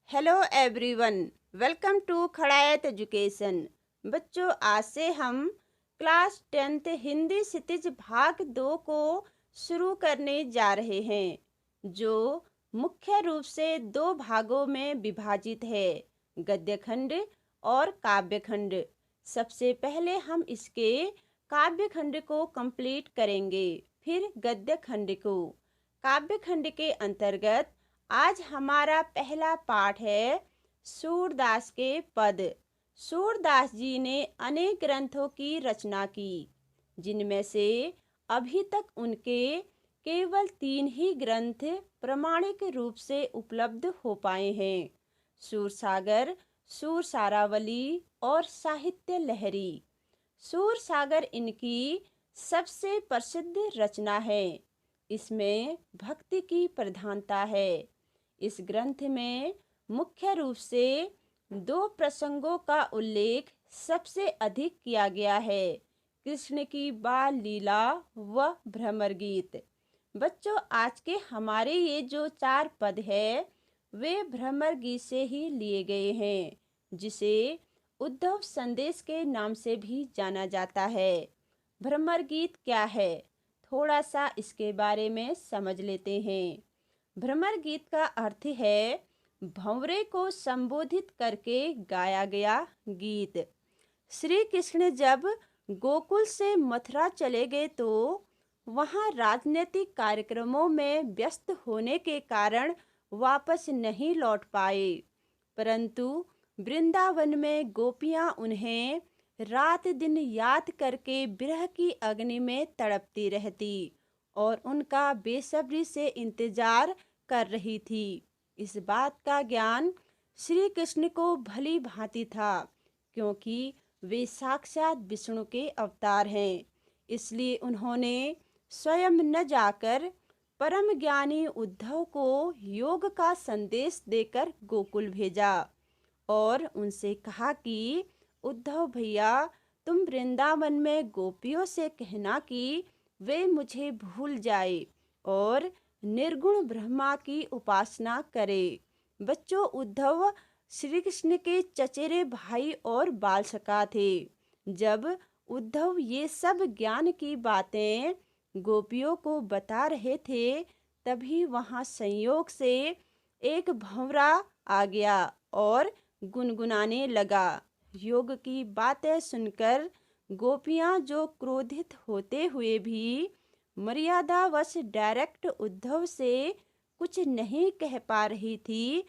Hello everyone, welcome to Khadayat education. बच्चों, आज से हम क्लास 10th हिंदी क्षितिज भाग 2 को शुरू करने जा रहे हैं, जो मुख्य रूप से 2 भागों में विभाजित है, गद्य खंड और काव्य खंड। सबसे पहले हम इसके काव्य खंड को कंप्लीट करेंगे, फिर गद्य खंड को। काव्य खंड के अंतर्गत आज हमारा पहला पाठ है सूरदास के पद। सूरदास जी ने अनेक ग्रंथों की रचना की, जिनमें से अभी तक उनके केवल 3 ही ग्रंथ प्रमाणिक रूप से उपलब्ध हो पाए हैं: सूरसागर, सूरसारावली और साहित्य लहरी। सूरसागर इनकी सबसे प्रसिद्ध रचना है। इसमें भक्ति की प्रधानता है। इस ग्रंथ में मुख्य रूप से 2 प्रसंगों का उल्लेख सबसे अधिक किया गया है: कृष्ण की बाल लीला व भ्रमर गीत। बच्चों, आज के हमारे ये जो 4 पद है वे भ्रमर गीत से ही लिए गए हैं, जिसे उद्धव संदेश के नाम से भी जाना जाता है। भ्रमर गीत क्या है, थोड़ा सा इसके बारे में समझ लेते हैं। भ्रमर गीत का अर्थ है भंवरे को संबोधित करके गाया गया गीत। श्री कृष्ण जब गोकुल से मथुरा चले गए तो वहां राजनीतिक कार्यक्रमों में व्यस्त होने के कारण वापस नहीं लौट पाए, परंतु वृंदावन में गोपियां उन्हें रात दिन याद करके विरह की अग्नि में तड़पती रहती और उनका बेसब्री से इंतजार कर रही थी। इस बात का ज्ञान श्री कृष्ण को भली भांति था, क्योंकि वे साक्षात विष्णु के अवतार हैं। इसलिए उन्होंने स्वयं न जाकर परम ज्ञानी उद्धव को योग का संदेश देकर गोकुल भेजा और उनसे कहा कि उद्धव भैया, तुम वृंदावन में गोपियों से कहना कि वे मुझे भूल जाए और निर्गुण ब्रह्मा की उपासना करे। बच्चों, उद्धव श्री कृष्ण के चचेरे भाई और बाल सखा थे। जब उद्धव ये सब ज्ञान की बातें गोपियों को बता रहे थे, तभी वहां संयोग से एक भंवरा आ गया और गुनगुनाने लगा। योग की बातें सुनकर गोपियां, जो क्रोधित होते हुए भी मर्यादावश डायरेक्ट उद्धव से कुछ नहीं कह पा रही थी,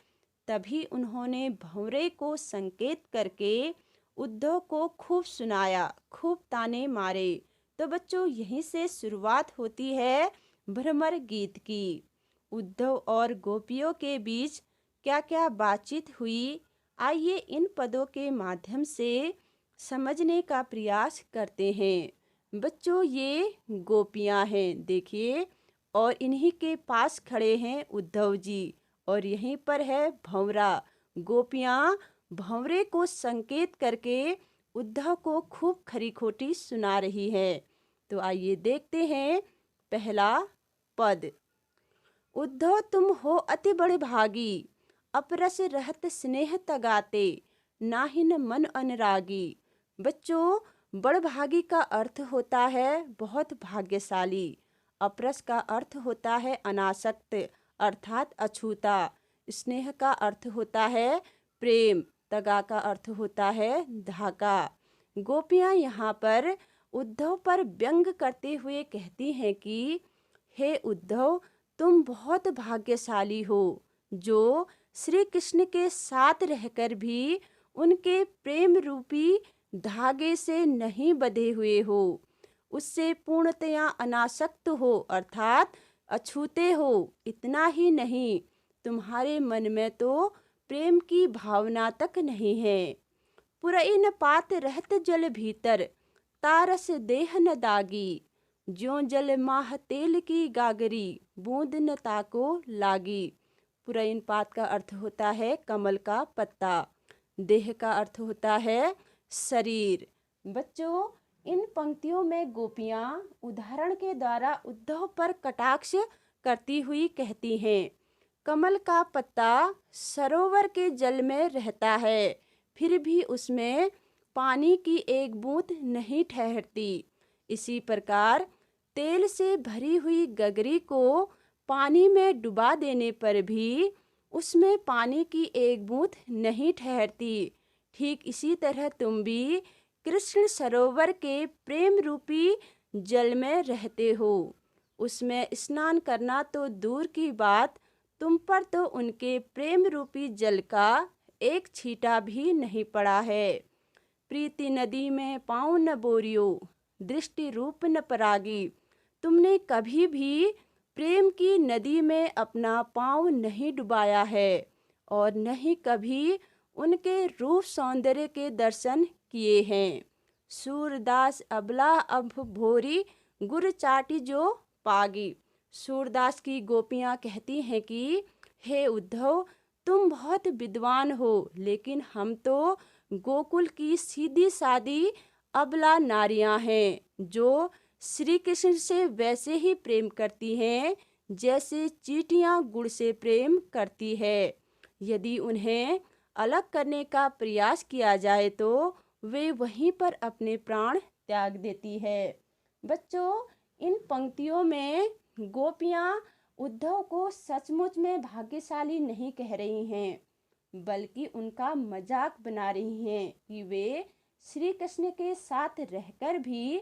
तभी उन्होंने भंवरे को संकेत करके उद्धव को खूब सुनाया, खूब ताने मारे। तो बच्चों, यहीं से शुरुआत होती है भ्रमर गीत की। उद्धव और गोपियों के बीच क्या क्या बातचीत हुई, आइए इन पदों के माध्यम से समझने का प्रयास करते हैं। बच्चों, ये गोपियां हैं, देखिए, और इन्हीं के पास खड़े हैं उद्धव जी और यहीं पर है भंवरा। गोपियां भंवरे को संकेत करके उद्धव को खूब खरी खोटी सुना रही है। तो आइए देखते हैं पहला पद। उद्धव तुम हो अति बड़े भागी, अपरस रहत स्नेह तगाते, नाहिन मन अनुरागी। बच्चों, बड़भागी का अर्थ होता है बहुत भाग्यशाली। अपरस का अर्थ होता है अनासक्त अर्थात अछूता। स्नेह का अर्थ होता है प्रेम। तगा का अर्थ होता है धागा। गोपियां यहाँ पर उद्धव पर व्यंग करते हुए कहती हैं कि हे उद्धव, तुम बहुत भाग्यशाली हो, जो श्री कृष्ण के साथ रहकर भी उनके प्रेम रूपी धागे से नहीं बंधे हुए हो, उससे पूर्णतया अनासक्त हो अर्थात अछूते हो। इतना ही नहीं, तुम्हारे मन में तो प्रेम की भावना तक नहीं है। पुरई न पात रहत जल भीतर, तारस देह न दागी, ज्यों जल माह तेल की गागरी, बूंद न ताको लागी। पुरैन पात का अर्थ होता है कमल का पत्ता। देह का अर्थ होता है शरीर। बच्चों, इन पंक्तियों में गोपियां उदाहरण के द्वारा उद्धव पर कटाक्ष करती हुई कहती हैं, कमल का पत्ता सरोवर के जल में रहता है, फिर भी उसमें पानी की एक बूंद नहीं ठहरती। इसी प्रकार तेल से भरी हुई गगरी को पानी में डुबा देने पर भी उसमें पानी की एक बूंद नहीं ठहरती। ठीक इसी तरह तुम भी कृष्ण सरोवर के प्रेम रूपी जल में रहते हो। उसमें स्नान करना तो दूर की बात, तुम पर तो उनके प्रेम रूपी जल का एक छींटा भी नहीं पड़ा है। प्रीति नदी में पाँव न बोरियो, दृष्टि रूप न परागी। तुमने कभी भी प्रेम की नदी में अपना पाँव नहीं डुबाया है और न ही कभी उनके रूप सौंदर्य के दर्शन किए हैं। सूरदास अबला अब भोरी गुर चाटी जो पागी। सूरदास की गोपियाँ कहती हैं कि हे उद्धव, तुम बहुत विद्वान हो, लेकिन हम तो गोकुल की सीधी सादी अबला नारियां हैं, जो श्री कृष्ण से वैसे ही प्रेम करती हैं जैसे चींटियां गुड़ से प्रेम करती है। यदि उन्हें अलग करने का प्रयास किया जाए तो वे वहीं पर अपने प्राण त्याग देती है। बच्चों, इन पंक्तियों में गोपियां उद्धव को सचमुच में भाग्यशाली नहीं कह रही हैं, बल्कि उनका मजाक बना रही हैं कि वे श्री कृष्ण के साथ रहकर भी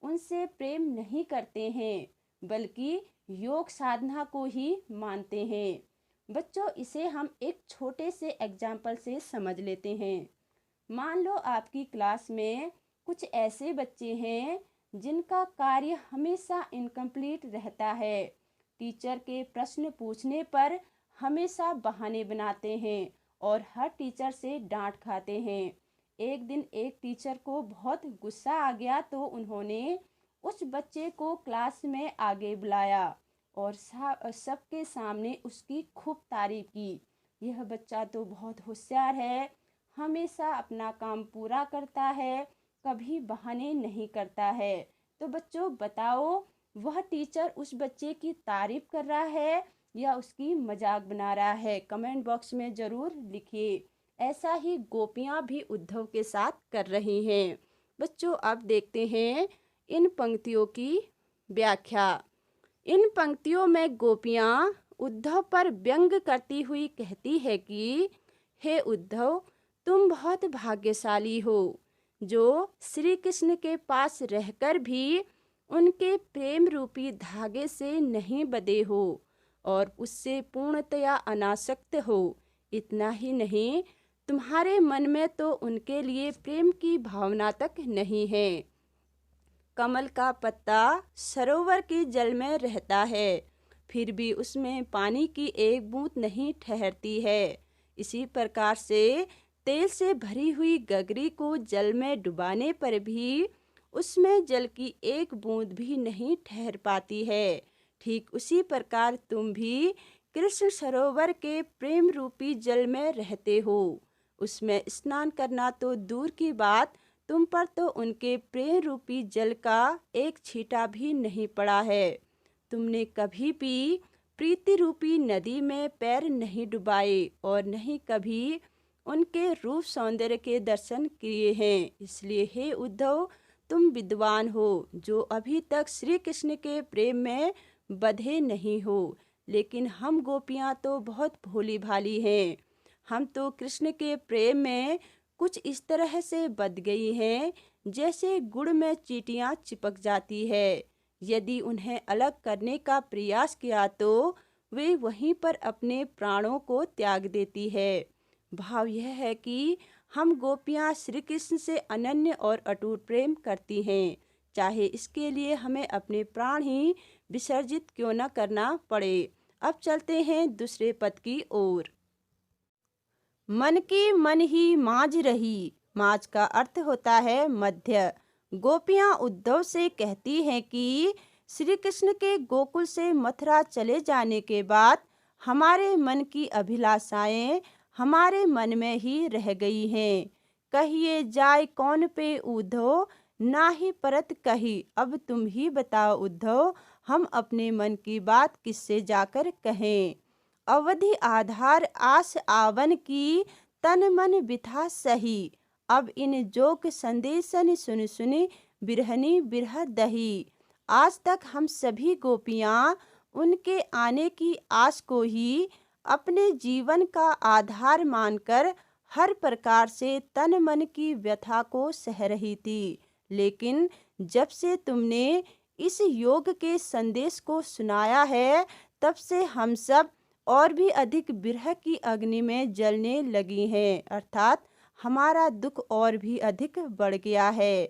उनसे प्रेम नहीं करते हैं, बल्कि योग साधना को ही मानते हैं। बच्चों, इसे हम एक छोटे से एग्जाम्पल से समझ लेते हैं। मान लो आपकी क्लास में कुछ ऐसे बच्चे हैं जिनका कार्य हमेशा इनकम्प्लीट रहता है। टीचर के प्रश्न पूछने पर हमेशा बहाने बनाते हैं और हर टीचर से डांट खाते हैं। एक दिन एक टीचर को बहुत गुस्सा आ गया तो उन्होंने उस बच्चे को क्लास में आगे बुलाया और सबके सामने उसकी खूब तारीफ की। यह बच्चा तो बहुत होशियार है, हमेशा अपना काम पूरा करता है, कभी बहाने नहीं करता है। तो बच्चों बताओ, वह टीचर उस बच्चे की तारीफ कर रहा है या उसकी मजाक बना रहा है? कमेंट बॉक्स में ज़रूर लिखिए। ऐसा ही गोपियाँ भी उद्धव के साथ कर रही हैं। बच्चों, अब देखते हैं इन पंक्तियों की व्याख्या। इन पंक्तियों में गोपियाँ उद्धव पर व्यंग करती हुई कहती है कि हे उद्धव, तुम बहुत भाग्यशाली हो जो श्री कृष्ण के पास रहकर भी उनके प्रेम रूपी धागे से नहीं बंधे हो और उससे पूर्णतया अनासक्त हो। इतना ही नहीं, तुम्हारे मन में तो उनके लिए प्रेम की भावना तक नहीं है। कमल का पत्ता सरोवर के जल में रहता है, फिर भी उसमें पानी की एक बूंद नहीं ठहरती है। इसी प्रकार से तेल से भरी हुई गगरी को जल में डुबाने पर भी उसमें जल की एक बूंद भी नहीं ठहर पाती है। ठीक उसी प्रकार तुम भी कृष्ण सरोवर के प्रेम रूपी जल में रहते हो। उसमें स्नान करना तो दूर की बात, तुम पर तो उनके प्रेम रूपी जल का एक छींटा भी नहीं पड़ा है। तुमने कभी भी प्रीति रूपी नदी में पैर नहीं डुबाए और नहीं कभी उनके रूप सौंदर्य के दर्शन किए हैं। इसलिए हे उद्धव, तुम विद्वान हो जो अभी तक श्री कृष्ण के प्रेम में बंधे नहीं हो, लेकिन हम गोपियाँ तो बहुत भोली भाली हैं। हम तो कृष्ण के प्रेम में कुछ इस तरह से बंध गई हैं जैसे गुड़ में चींटियाँ चिपक जाती है। यदि उन्हें अलग करने का प्रयास किया तो वे वहीं पर अपने प्राणों को त्याग देती है। भाव यह है कि हम गोपियाँ श्री कृष्ण से अनन्य और अटूट प्रेम करती हैं, चाहे इसके लिए हमें अपने प्राण ही विसर्जित क्यों न करना पड़े। अब चलते हैं दूसरे पद की ओर। मन की मन ही माज रही। माज का अर्थ होता है मध्य। गोपियाँ उद्धव से कहती हैं कि श्री कृष्ण के गोकुल से मथुरा चले जाने के बाद हमारे मन की अभिलाषाएं हमारे मन में ही रह गई हैं। कहिए जाय कौन पे उद्धव, ना ही परत कही। अब तुम ही बताओ उद्धव, हम अपने मन की बात किससे जाकर कहें। अवधि आधार आस आवन की तन मन बिथा सही। अब इन जोग संदेशन सुन सुनी बिरहनी बिरह दही। आज तक हम सभी गोपियाँ उनके आने की आस को ही अपने जीवन का आधार मानकर हर प्रकार से तन मन की व्यथा को सह रही थी। लेकिन जब से तुमने इस योग के संदेश को सुनाया है, तब से हम सब और भी अधिक विरह की अग्नि में जलने लगी हैं, अर्थात हमारा दुख और भी अधिक बढ़ गया है।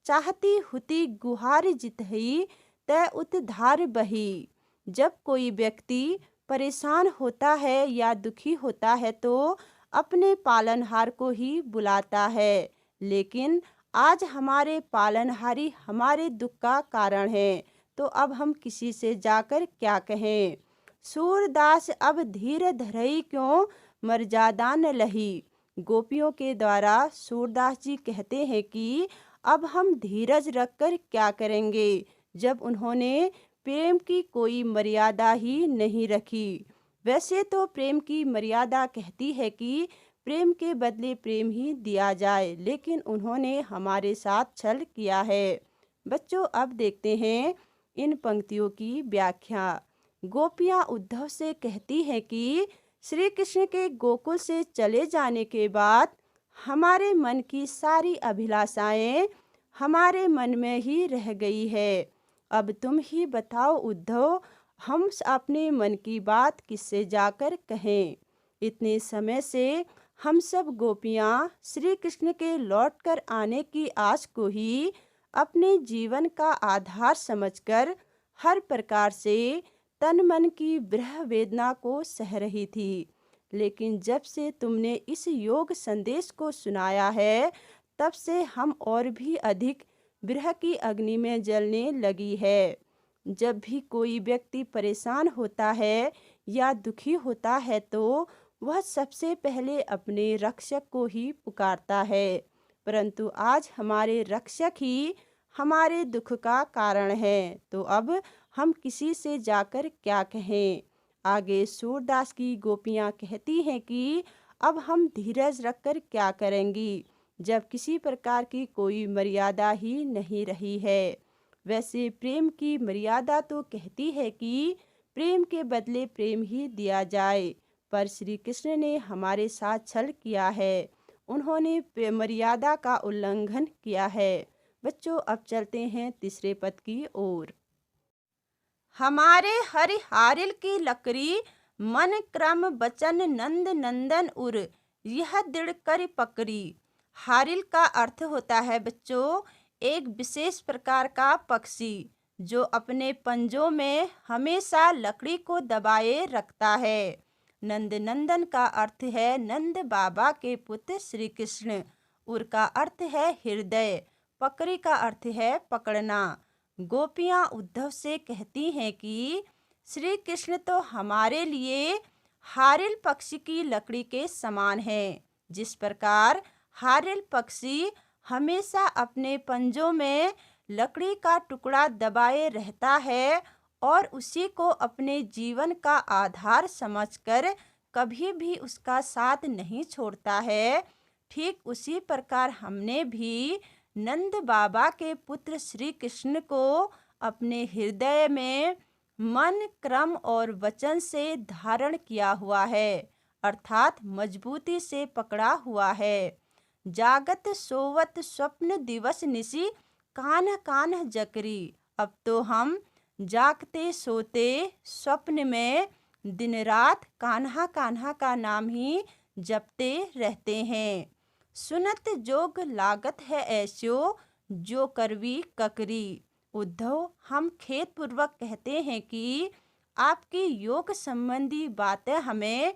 चाहती हुती गुहार जितही तय उत धार बही। जब कोई व्यक्ति परेशान होता है या दुखी होता है तो अपने पालनहार को ही बुलाता है, लेकिन आज हमारे पालनहारी हमारे दुख का कारण है, तो अब हम किसी से जाकर क्या कहें। सूरदास अब धीर धरई क्यों मर्यादा न लही। गोपियों के द्वारा सूरदास जी कहते हैं कि अब हम धीरज रखकर क्या करेंगे, जब उन्होंने प्रेम की कोई मर्यादा ही नहीं रखी। वैसे तो प्रेम की मर्यादा कहती है कि प्रेम के बदले प्रेम ही दिया जाए, लेकिन उन्होंने हमारे साथ छल किया है। बच्चों, अब देखते हैं इन पंक्तियों की व्याख्या। गोपियाँ उद्धव से कहती हैं कि श्री कृष्ण के गोकुल से चले जाने के बाद हमारे मन की सारी अभिलाषाएं हमारे मन में ही रह गई है। अब तुम ही बताओ उद्धव, हम अपने मन की बात किससे जाकर कहें। इतने समय से हम सब गोपियाँ श्री कृष्ण के लौटकर आने की आस को ही अपने जीवन का आधार समझकर हर प्रकार से तन मन की विरह वेदना को सह रही थी। लेकिन जब से तुमने इस योग संदेश को सुनाया है, तब से हम और भी अधिक विरह की अग्नि में जलने लगी है। जब भी कोई व्यक्ति परेशान होता है या दुखी होता है तो वह सबसे पहले अपने रक्षक को ही पुकारता है, परंतु आज हमारे रक्षक ही हमारे दुख का कारण है, तो अब हम किसी से जाकर क्या कहें। आगे सूरदास की गोपियाँ कहती हैं कि अब हम धीरज रखकर क्या करेंगी, जब किसी प्रकार की कोई मर्यादा ही नहीं रही है। वैसे प्रेम की मर्यादा तो कहती है कि प्रेम के बदले प्रेम ही दिया जाए, पर श्री कृष्ण ने हमारे साथ छल किया है, उन्होंने मर्यादा का उल्लंघन किया है। बच्चों, अब चलते हैं तीसरे पद की ओर। हमारे हरि हारिल की लकड़ी मन क्रम बचन नंद नंदन उर यह दृढ़ कर पकड़ी। हारिल का अर्थ होता है बच्चों एक विशेष प्रकार का पक्षी जो अपने पंजों में हमेशा लकड़ी को दबाए रखता है। नंद नंदन का अर्थ है नंद बाबा के पुत्र श्री कृष्ण। उर का अर्थ है हृदय। पकड़ी का अर्थ है पकड़ना। गोपियाँ उद्धव से कहती हैं कि श्री कृष्ण तो हमारे लिए हारिल पक्षी की लकड़ी के समान है। जिस प्रकार हारिल पक्षी हमेशा अपने पंजों में लकड़ी का टुकड़ा दबाए रहता है और उसी को अपने जीवन का आधार समझकर कभी भी उसका साथ नहीं छोड़ता है, ठीक उसी प्रकार हमने भी नंद बाबा के पुत्र श्री कृष्ण को अपने हृदय में मन क्रम और वचन से धारण किया हुआ है, अर्थात मजबूती से पकड़ा हुआ है। जागत सोवत स्वप्न दिवस निशी कान्ह कान्ह जकरी। अब तो हम जागते सोते स्वप्न में दिन रात कान्हा कान्हा का नाम ही जपते रहते हैं। सुनत जोग लागत है ऐस्यो जो करवी ककरी। उद्धव, हम खेद पूर्वक कहते हैं कि आपकी योग संबंधी बातें हमें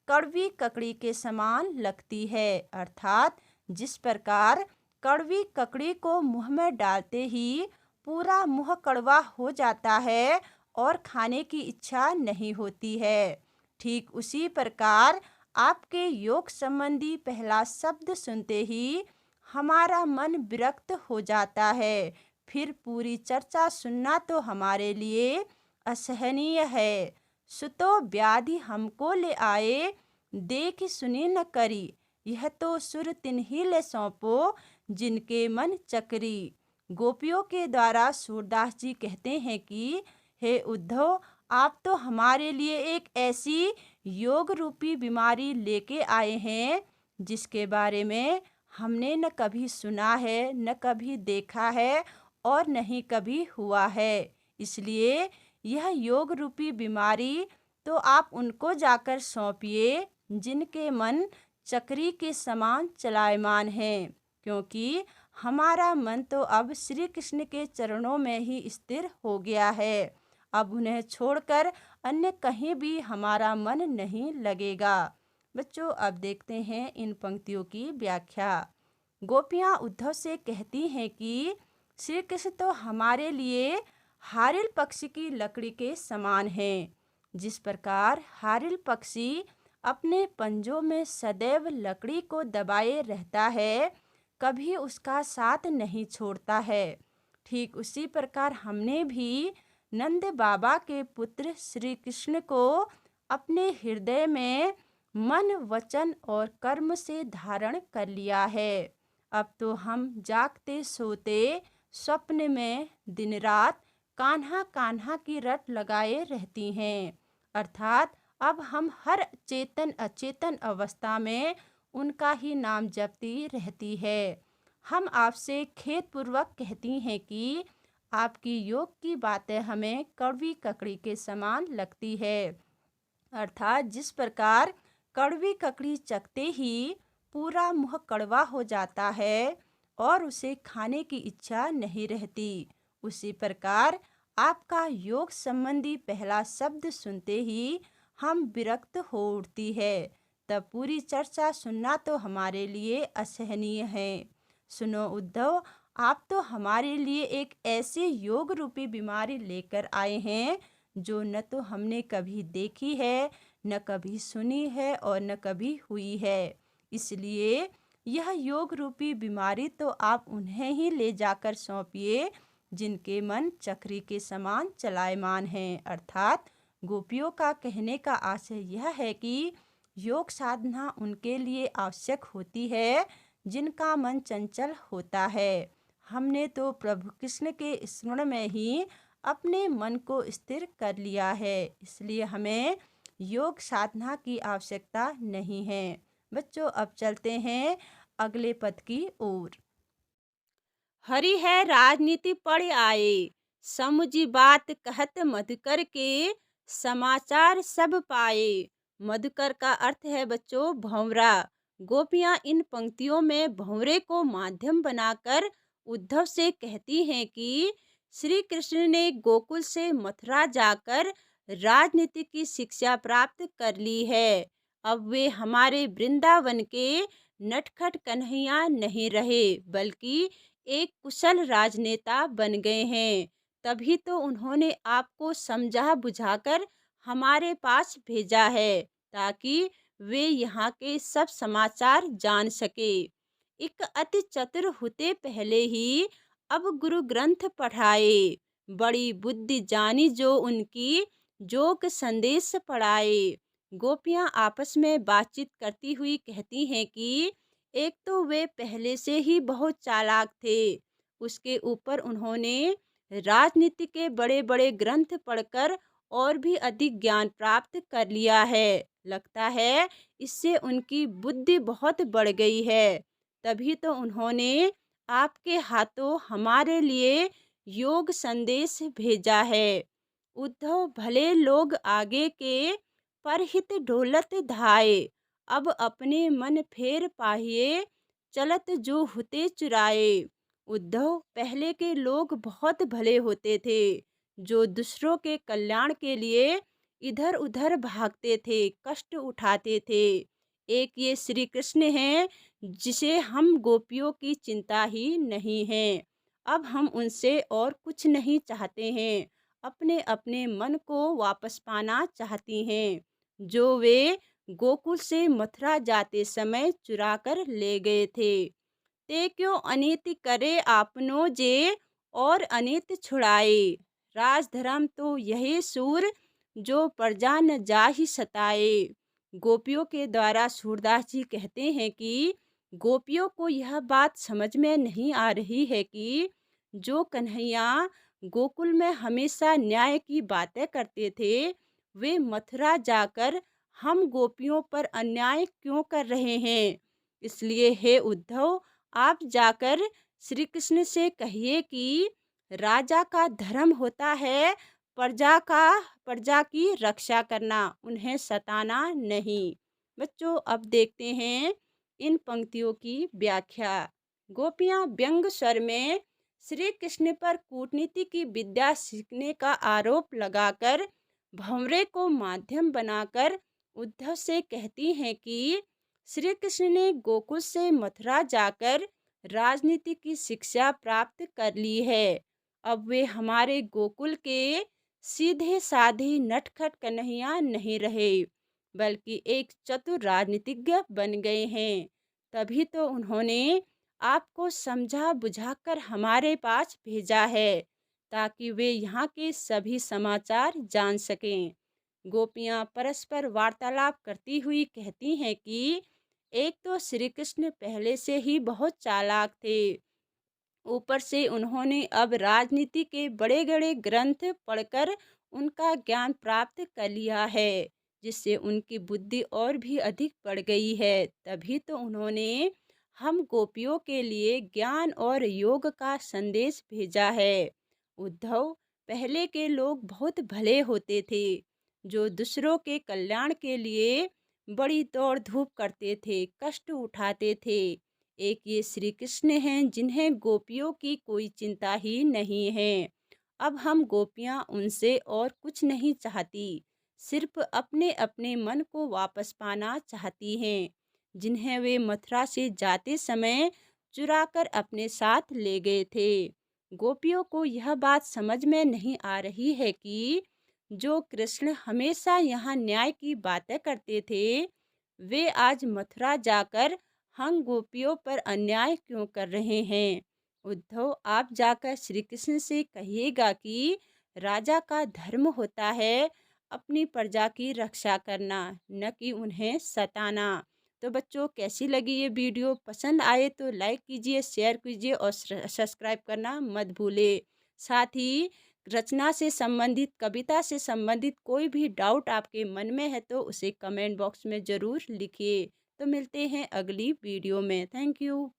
कड़वी ककड़ी के समान लगती है, अर्थात जिस प्रकार कड़वी ककड़ी को मुंह में डालते ही पूरा मुंह कड़वा हो जाता है और खाने की इच्छा नहीं होती है, ठीक उसी प्रकार आपके योग संबंधी पहला शब्द सुनते ही हमारा मन विरक्त हो जाता है, फिर पूरी चर्चा सुनना तो हमारे लिए असहनीय है। सुतो व्याधि हमको ले आए, देख सुनी न करी। यह तो सुर तिन्ही ले सौंपो, जिनके मन चकरी। गोपियों के द्वारा सूरदास जी कहते हैं कि हे उद्धव, आप तो हमारे लिए एक ऐसी योग रूपी बीमारी लेके आए हैं जिसके बारे में हमने न कभी सुना है, न कभी देखा है और नहीं कभी हुआ है। इसलिए यह योग रूपी बीमारी तो आप उनको जाकर सौंपिए जिनके मन चक्री के समान चलायमान हैं, क्योंकि हमारा मन तो अब श्री कृष्ण के चरणों में ही स्थिर हो गया है। अब उन्हें छोड़कर अन्य कहीं भी हमारा मन नहीं लगेगा। बच्चों, अब देखते हैं इन पंक्तियों की व्याख्या। गोपियाँ उद्धव से कहती हैं कि श्री कृष्ण तो हमारे लिए हारिल पक्षी की लकड़ी के समान हैं। जिस प्रकार हारिल पक्षी अपने पंजों में सदैव लकड़ी को दबाए रहता है, कभी उसका साथ नहीं छोड़ता है, ठीक उसी प्रकार हमने भी नंद बाबा के पुत्र श्री कृष्ण को अपने हृदय में मन, वचन और कर्म से धारण कर लिया है। अब तो हम जागते सोते स्वप्न में दिन रात कान्हा कान्हा की रट लगाए रहती हैं। अर्थात अब हम हर चेतन अचेतन अवस्था में उनका ही नाम जपती रहती है। हम आपसे खेदपूर्वक कहती हैं कि आपकी योग की बातें हमें कड़वी ककड़ी के समान लगती है। अर्थात जिस प्रकार कड़वी ककड़ी चखते ही पूरा मुंह कड़वा हो जाता है और उसे खाने की इच्छा नहीं रहती, उसी प्रकार आपका योग संबंधी पहला शब्द सुनते ही हम विरक्त हो उठती है। तब पूरी चर्चा सुनना तो हमारे लिए असहनीय है। सुनो उद्धव, आप तो हमारे लिए एक ऐसी योग रूपी बीमारी लेकर आए हैं जो न तो हमने कभी देखी है, न कभी सुनी है और न कभी हुई है। इसलिए यह योग रूपी बीमारी तो आप उन्हें ही ले जाकर सौंपिए जिनके मन चक्री के समान चलायमान हैं। अर्थात गोपियों का कहने का आशय यह है कि योग साधना उनके लिए आवश्यक होती है जिनका मन चंचल होता है। हमने तो प्रभु कृष्ण के स्मरण में ही अपने मन को स्थिर कर लिया है, इसलिए हमें योग साधना की आवश्यकता नहीं है। बच्चों, अब चलते हैं अगले पद की ओर। हरि है राजनीति पढ़ आए, समुझी बात कहत मधुकर के, समाचार सब पाए। मधुकर का अर्थ है बच्चों भंवरा। गोपियां इन पंक्तियों में भंवरे को माध्यम बनाकर उद्धव से कहती हैं कि श्री कृष्ण ने गोकुल से मथुरा जाकर राजनीति की शिक्षा प्राप्त कर ली है। अब वे हमारे वृंदावन के नटखट कन्हैया नहीं रहे, बल्कि एक कुशल राजनेता बन गए हैं। तभी तो उन्होंने आपको समझा बुझाकर हमारे पास भेजा है, ताकि वे यहाँ के सब समाचार जान सके। एक अति चतुर होते पहले ही अब गुरु ग्रंथ पढ़ाए, बड़ी बुद्धि जानी जो उनकी, जोग संदेश पढ़ाए। गोपियां आपस में बातचीत करती हुई कहती हैं कि एक तो वे पहले से ही बहुत चालाक थे, उसके ऊपर उन्होंने राजनीति के बड़े बड़े ग्रंथ पढ़कर और भी अधिक ज्ञान प्राप्त कर लिया है। लगता है इससे उनकी बुद्धि बहुत बढ़ गई है। तभी तो उन्होंने आपके हाथों हमारे लिए योग संदेश भेजा है। उद्धव भले लोग आगे के परहित ढोलत धाये, अब अपने मन फेर पाहिए, चलत जो हुते चुराए। उद्धव, पहले के लोग बहुत भले होते थे, जो दूसरों के कल्याण के लिए इधर उधर भागते थे, कष्ट उठाते थे। एक ये श्री कृष्ण हैं जिसे हम गोपियों की चिंता ही नहीं है। अब हम उनसे और कुछ नहीं चाहते हैं, अपने अपने मन को वापस पाना चाहती हैं, जो वे गोकुल से मथुरा जाते समय चुरा कर ले गए थे। ते क्यों अनिति करे आपनो जे, और अनित छुड़ाए। राज धर्म तो यही सूर, जो प्रजा न जाहि सताए। गोपियों के द्वारा सूरदास जी कहते हैं कि गोपियों को यह बात समझ में नहीं आ रही है कि जो कन्हैया गोकुल में हमेशा न्याय की बातें करते थे, वे मथुरा जाकर हम गोपियों पर अन्याय क्यों कर रहे हैं। इसलिए हे उद्धव, आप जाकर श्री कृष्ण से कहिए कि राजा का धर्म होता है प्रजा की रक्षा करना, उन्हें सताना नहीं। बच्चों, अब देखते हैं इन पंक्तियों की व्याख्या। गोपियां व्यंग स्वर में श्री कृष्ण पर कूटनीति की विद्या सीखने का आरोप लगाकर भंवरे को माध्यम बनाकर उद्धव से कहती हैं कि श्री कृष्ण ने गोकुल से मथुरा जाकर राजनीति की शिक्षा प्राप्त कर ली है। अब वे हमारे गोकुल के सीधे साधे नटखट कन्हैया नहीं रहे, बल्कि एक चतुर राजनीतिज्ञ बन गए हैं। तभी तो उन्होंने आपको समझा बुझाकर हमारे पास भेजा है, ताकि वे यहाँ के सभी समाचार जान सकें। गोपियाँ परस्पर वार्तालाप करती हुई कहती हैं कि एक तो श्री कृष्ण पहले से ही बहुत चालाक थे, ऊपर से उन्होंने अब राजनीति के बड़े बड़े ग्रंथ पढ़कर उनका ज्ञान प्राप्त कर लिया है, जिससे उनकी बुद्धि और भी अधिक बढ़ गई है। तभी तो उन्होंने हम गोपियों के लिए ज्ञान और योग का संदेश भेजा है। उद्धव, पहले के लोग बहुत भले होते थे, जो दूसरों के कल्याण के लिए बड़ी दौड़ धूप करते थे, कष्ट उठाते थे। एक ये श्री कृष्ण हैं जिन्हें गोपियों की कोई चिंता ही नहीं है। अब हम गोपियां उनसे और कुछ नहीं चाहती, सिर्फ अपने अपने मन को वापस पाना चाहती हैं, जिन्हें वे मथुरा से जाते समय चुराकर अपने साथ ले गए थे। गोपियों को यह बात समझ में नहीं आ रही है कि जो कृष्ण हमेशा यहाँ न्याय की बातें करते थे, वे आज मथुरा जाकर हम गोपियों पर अन्याय क्यों कर रहे हैं। उद्धव, आप जाकर श्री कृष्ण से कहिएगा कि राजा का धर्म होता है अपनी प्रजा की रक्षा करना, न कि उन्हें सताना। तो बच्चों, कैसी लगी ये वीडियो? पसंद आए तो लाइक कीजिए, शेयर कीजिए और सब्सक्राइब करना मत भूले। साथ ही रचना से संबंधित, कविता से संबंधित कोई भी डाउट आपके मन में है तो उसे कमेंट बॉक्स में ज़रूर लिखिए। तो मिलते हैं अगली वीडियो में। Thank you.